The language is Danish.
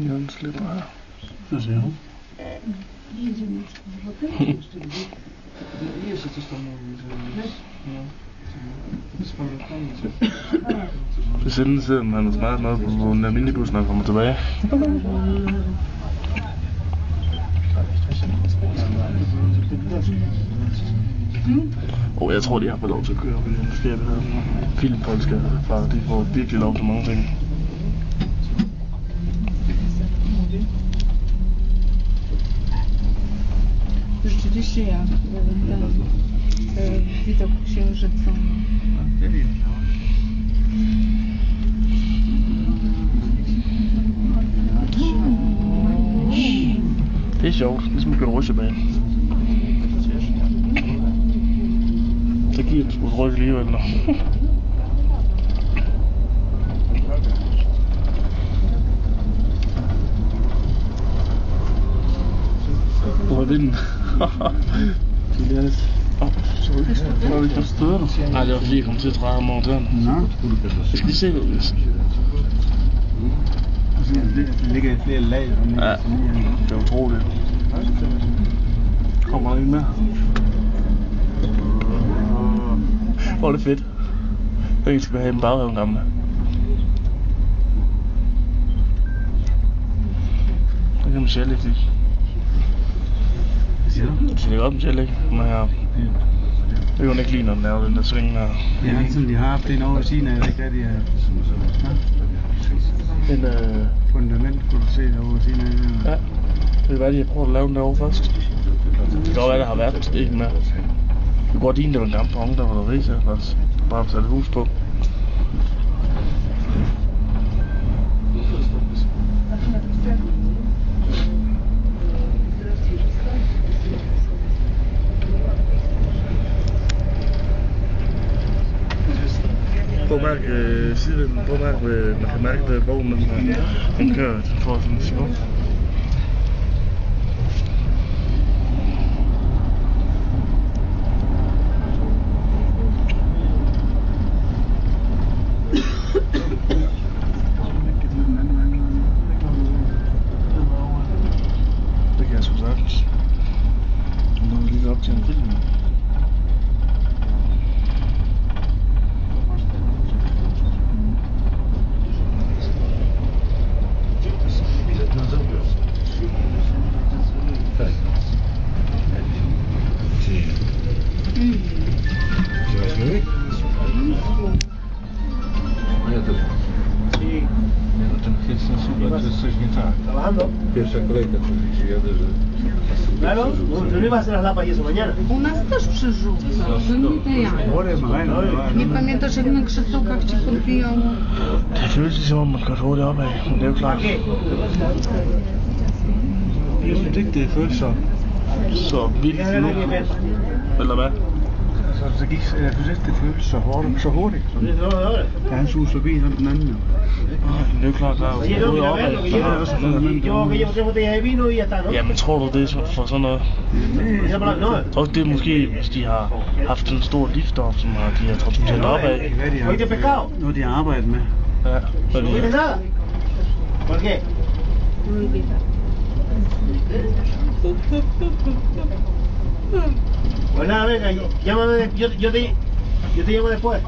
Jørgen slipper her. Hvad siger hun? Hvis enden sidder man og smadrer noget på en minibus, når han kommer tilbage. Jeg tror, de har fået lov til at køre på den skæbe her. Filmfolk skal far, de får virkelig lov til mange ting. Rzeczywiście jak ten widok księżyca. Det er sjovt, ligesom at køre rutsjebane. Så giver det sgu et ryg alligevel. Hvor er vinden? Tobias. Så var vi på støder. Nej, det var fordi jeg kom til at dreje ham over døren. Nå. Jeg skal lige se, hvad det Det ligger i flere lag. Ja, det er utroligt. Kommer der en mere? Hvor er det fedt. Den skal vi have en baghaven gamle. Den kan Michelle ikke lide. Så det er godt Michelle ikke? Den her. Det kan hun ikke lide, når den laver den der sving der. Ja, ligesom de har haft en over ved siden af, ikke er de her. En fundament, kunne du se derovre ved siden af. Ja. Det er hvad de har prøvet at lave den derovre først. Det kan godt være, der har været en stik med. Det kunne godt ligne, det var en gammel perron, der var der rig til også. Bare sat et hus på. Påmærk siden, påmærk ved, man kan mærke ved vognen, den kører, den får sådan en skub. Det kan jeg sgu sagtens. Nu er vi lige op til en film. Pierwsza kolejka, co widzicie, jadę, że... Claro, no iba a hacer las lapas y eso mañana. U nas też przyrzuca, że nie ja. Nie pamiętasz jak na krzesełkach ci podbijało? Det føles ligesom om man kan få det opad, men det er jo klart. Jeg synes ikke, det føles så vildt nu. Eller hvad? Altså, jeg synes ikke, det føles så hurtigt. Da han suger forbi den anden. Det er jo klart, der er jo både opad. Ja, men tror du det er for sådan noget? Jeg tror det er måske, hvis de har haft en stor lift op, som de har transporteret opad. Noget de har arbejdet med. Ja, fordi... ¿Por qué? Pues nada, venga, llámame, yo te llamo después.